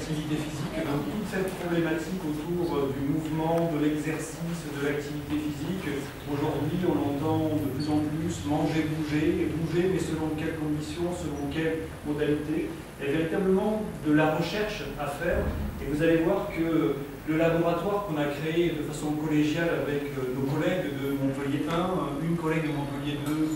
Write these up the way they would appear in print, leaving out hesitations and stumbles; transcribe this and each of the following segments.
l'activité physique, donc toute cette problématique autour du mouvement, de l'exercice, de l'activité physique. Aujourd'hui, on entend de plus en plus manger, bouger, mais selon quelles conditions, selon quelles modalités. Il y a véritablement de la recherche à faire, et vous allez voir que le laboratoire qu'on a créé de façon collégiale avec nos collègues de Montpellier 1, une collègue de Montpellier 2,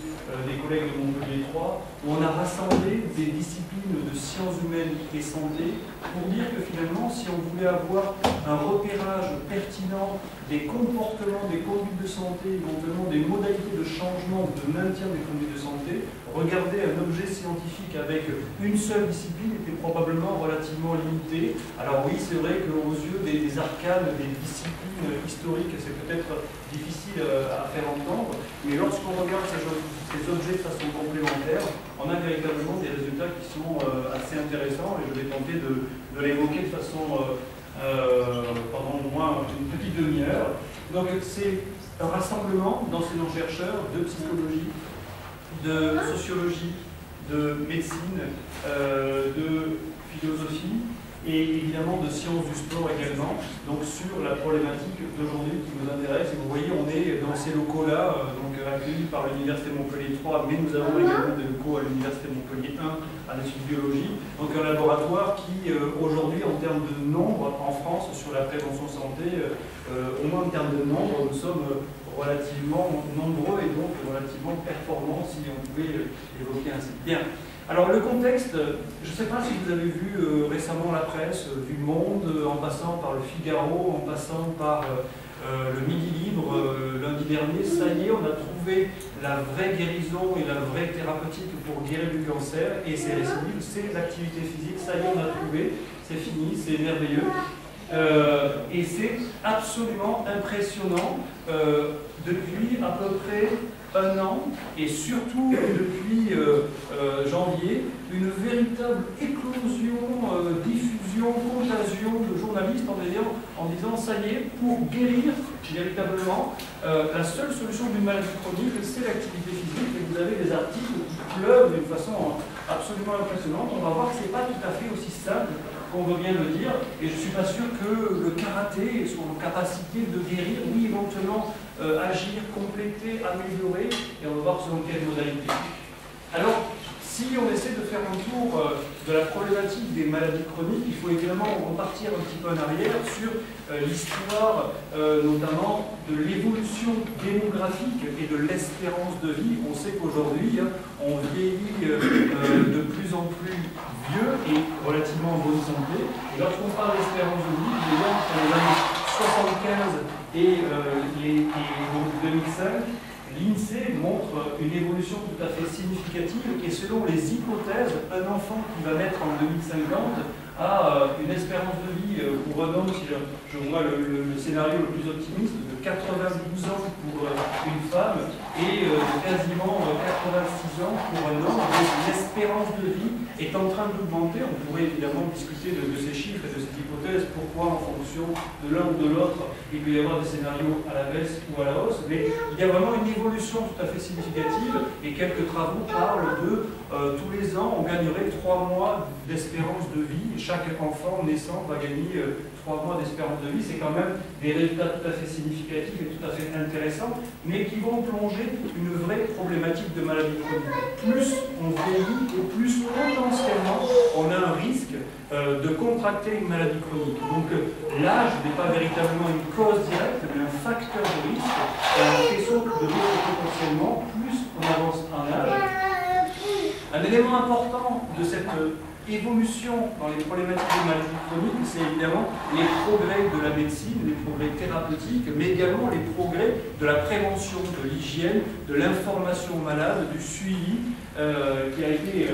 des collègues de Montpellier 3, où on a rassemblé des disciplines de sciences humaines et santé pour dire que finalement, si on voulait avoir un repérage pertinent des comportements, des conduites de santé, éventuellement des modalités de changement, de maintien des conduites de santé, regarder un objet scientifique avec une seule discipline était probablement relativement limité. Alors oui, c'est vrai qu'aux yeux des arcanes, des disciplines historiques, c'est peut-être difficile à faire entendre, mais lorsqu'on regarde ces objets de façon complémentaire, on a véritablement des résultats qui sont assez intéressants, et je vais tenter de l'évoquer de façon pendant au moins une petite demi-heure. Donc c'est un rassemblement d'enseignants-chercheurs de psychologie, de sociologie, de médecine, de philosophie et évidemment de sciences du sport également, donc sur la problématique d'aujourd'hui qui nous intéresse. Et vous voyez, on est dans ces locaux-là, donc accueillis par l'Université Montpellier 3, mais nous avons également des locaux à l'Université Montpellier 1, à l'Institut de biologie, donc un laboratoire qui, aujourd'hui, en termes de nombre en France, sur la prévention santé, au moins en termes de nombre, nous sommes relativement nombreux et donc relativement performants, si on pouvait évoquer ainsi. Bien. Alors le contexte, je ne sais pas si vous avez vu récemment la presse du Monde, en passant par le Figaro, en passant par le Midi Libre lundi dernier, ça y est, on a trouvé la vraie guérison et la vraie thérapeutique pour guérir du cancer et ses récidives, c'est l'activité physique, ça y est, on a trouvé, c'est fini, c'est merveilleux. Et c'est absolument impressionnant depuis à peu près un an, et surtout depuis janvier, une véritable éclosion, diffusion, contagion de journalistes en disant ça y est, pour guérir véritablement, la seule solution d'une maladie chronique, c'est l'activité physique, et vous avez des articles qui pleuvent d'une façon absolument impressionnante. On va voir que ce n'est pas tout à fait aussi simple qu'on veut bien le dire, et je ne suis pas sûr que le karaté, son capacité de guérir, oui, éventuellement agir, compléter, améliorer, et on va voir selon quelle modalité. Alors, si on essaie de faire un tour de la problématique des maladies chroniques, il faut également repartir un petit peu en arrière sur l'histoire, notamment de l'évolution démographique et de l'espérance de vie. On sait qu'aujourd'hui, on vieillit de plus en plus vieux et relativement en bonne santé. Et lorsqu'on parle d'espérance de vie, déjà entre les années 75 et donc 2005, l'INSEE montre une évolution tout à fait significative et selon les hypothèses, un enfant qui va naître en 2050 a une espérance de vie pour un homme, si je vois le scénario le plus optimiste, de 92 ans pour une femme et quasiment 86 ans pour un homme. Donc l'espérance de vie est en train d'augmenter. On pourrait évidemment discuter de ces chiffres et de cette hypothèse, pourquoi en fonction de l'un ou de l'autre il peut y avoir des scénarios à la baisse ou à la hausse, mais il y a vraiment une évolution tout à fait significative et quelques travaux parlent de tous les ans on gagnerait 3 mois d'espérance de vie. Chaque enfant naissant va gagner 3 mois d'espérance de vie. C'est quand même des résultats tout à fait significatifs et tout à fait intéressants, mais qui vont plonger une vraie problématique de maladie chronique. Plus on vieillit et plus potentiellement on a un risque de contracter une maladie chronique. Donc l'âge n'est pas véritablement une cause directe, mais un facteur de risque, un faisceau de risque potentiellement, plus on avance en âge. Un élément important de cette évolution dans les problématiques de maladies chroniques, c'est évidemment les progrès de la médecine, les progrès thérapeutiques, mais également les progrès de la prévention, de l'hygiène, de l'information malade, du suivi qui a été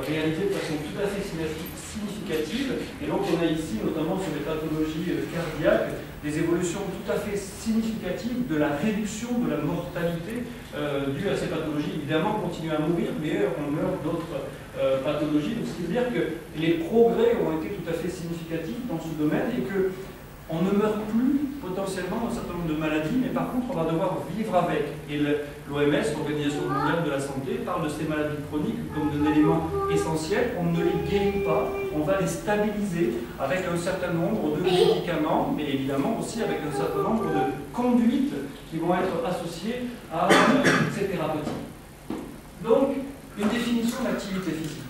réalisé de façon tout à fait significative. Et donc on a ici, notamment sur les pathologies cardiaques, des évolutions tout à fait significatives de la réduction de la mortalité due à ces pathologies. Évidemment, on continue à mourir, mais on meurt d'autres pathologies. Donc, ce qui veut dire que les progrès ont été tout à fait significatifs dans ce domaine et qu'on ne meurt plus potentiellement d'un certain nombre de maladies, mais par contre, on va devoir vivre avec. Et L'OMS, l'Organisation mondiale de la santé, parle de ces maladies chroniques comme d'un élément essentiel. On ne les guérit pas, on va les stabiliser avec un certain nombre de médicaments, mais évidemment aussi avec un certain nombre de conduites qui vont être associées à ces thérapeutiques. Donc, une définition d'activité physique.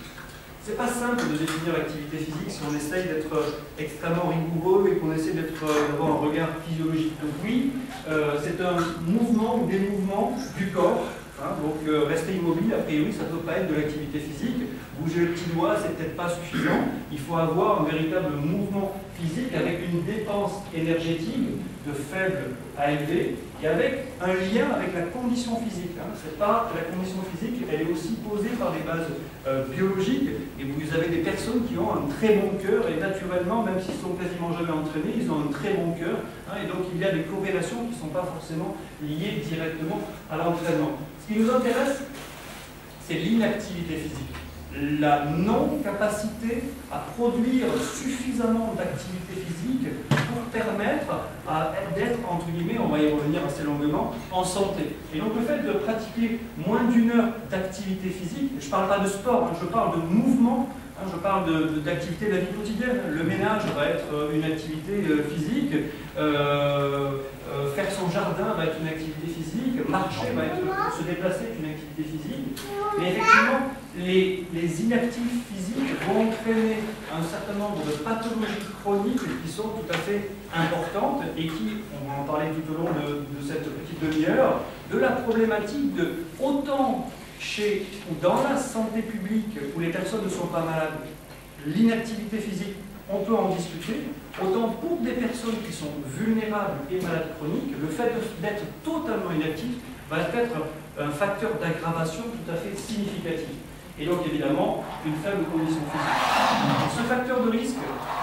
C'est pas simple de définir l'activité physique si on essaye d'être extrêmement rigoureux et qu'on essaie d'avoir un regard physiologique. Donc oui, c'est un mouvement ou des mouvements du corps. Hein, donc rester immobile, a priori, ça ne peut pas être de l'activité physique. Bouger le petit doigt, c'est peut-être pas suffisant. Il faut avoir un véritable mouvement physique avec une dépense énergétique de faible à élevé et avec un lien avec la condition physique. Hein. C'est pas la condition physique, elle est aussi posée par des bases biologiques. Et vous avez des personnes qui ont un très bon cœur et naturellement, même s'ils sont quasiment jamais entraînés, ils ont un très bon cœur. Hein, et donc il y a des corrélations qui ne sont pas forcément liées directement à l'entraînement. Ce qui nous intéresse, c'est l'inactivité physique. La non-capacité à produire suffisamment d'activité physique pour permettre d'être, entre guillemets, on va y revenir assez longuement, en santé. Et donc le fait de pratiquer moins d'1 heure d'activité physique, je ne parle pas de sport, hein, je parle de mouvement, hein, je parle d'activité de la vie quotidienne. Le ménage va être une activité physique, faire son jardin va être une activité physique, marcher va être se déplacer est une activité physique. Mais effectivement, les inactifs physiques vont entraîner un certain nombre de pathologies chroniques qui sont tout à fait importantes et qui, on va en parler tout au long de cette petite demi-heure, de la problématique de autant chez ou dans la santé publique où les personnes ne sont pas malades, l'inactivité physique, on peut en discuter, autant pour des personnes qui sont vulnérables et malades chroniques, le fait d'être totalement inactif va être un facteur d'aggravation tout à fait significatif. Et donc évidemment, une faible condition physique. Ce facteur de risque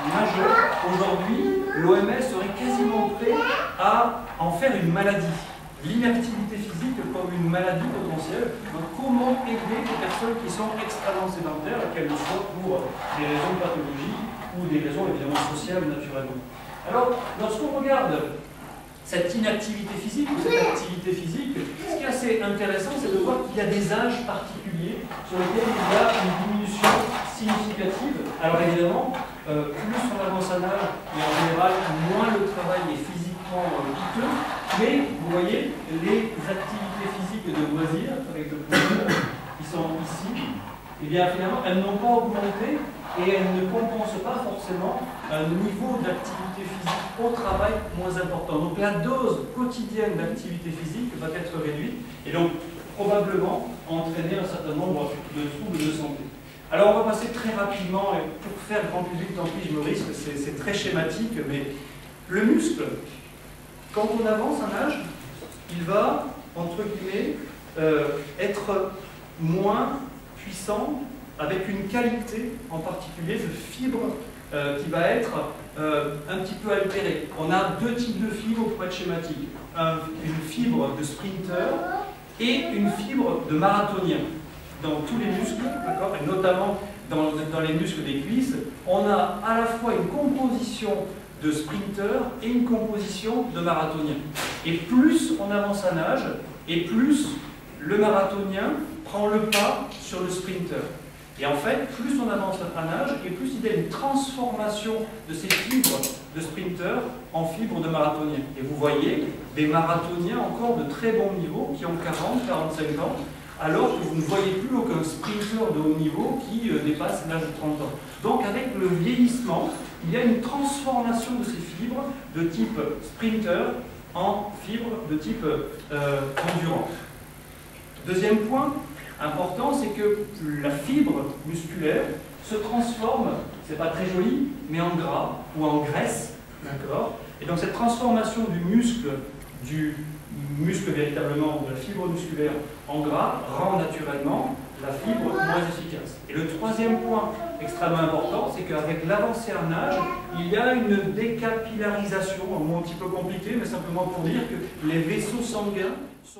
majeur, aujourd'hui, l'OMS serait quasiment prêt à en faire une maladie. L'inactivité physique comme une maladie potentielle. Donc comment aider les personnes qui sont extrêmement sédentaires, qu'elles le soient pour des raisons pathologiques ou des raisons évidemment sociales naturellement. Alors, lorsqu'on regarde cette inactivité physique ou cette activité physique, ce qui est assez intéressant, c'est de voir qu'il y a des âges particuliers sur lesquels il y a une diminution significative. Alors évidemment, plus on avance un âge, et en général, moins le travail est physiquement coûteux, mais vous voyez, les activités physiques de loisirs, avec le pointeur, qui sont ici, eh bien finalement, elles n'ont pas augmenté et elles ne compensent pas forcément un niveau d'activité physique au travail moins important. Donc la dose quotidienne d'activité physique va être réduite et donc probablement entraîner un certain nombre de troubles de santé. Alors on va passer très rapidement, et pour faire grand public, tant pis je me risque, c'est très schématique, mais le muscle, quand on avance un âge, il va, entre guillemets, être moins puissant, avec une qualité en particulier de fibre qui va être un petit peu altérée. On a deux types de fibres pour être schématique. Une fibre de sprinter et une fibre de marathonien. Dans tous les muscles, et notamment dans les muscles des cuisses, on a à la fois une composition de sprinter et une composition de marathonien. Et plus on avance un âge, et plus le marathonien prend le pas sur le sprinter. Et en fait, plus on avance un âge, et plus il y a une transformation de ces fibres de sprinter en fibres de marathonien. Et vous voyez des marathoniens encore de très bon niveau qui ont 40, 45 ans, alors que vous ne voyez plus aucun sprinter de haut niveau qui dépasse l'âge de 30 ans. Donc avec le vieillissement, il y a une transformation de ces fibres de type sprinter en fibres de type endurant. Deuxième point important, c'est que la fibre musculaire se transforme, c'est pas très joli, mais en gras ou en graisse, d'accord? Et donc cette transformation du muscle véritablement, de la fibre musculaire en gras, rend naturellement la fibre moins efficace. Et le troisième point extrêmement important, c'est qu'avec l'avancée en âge, il y a une décapillarisation, un mot un petit peu compliqué, mais simplement pour dire que les vaisseaux sanguins sont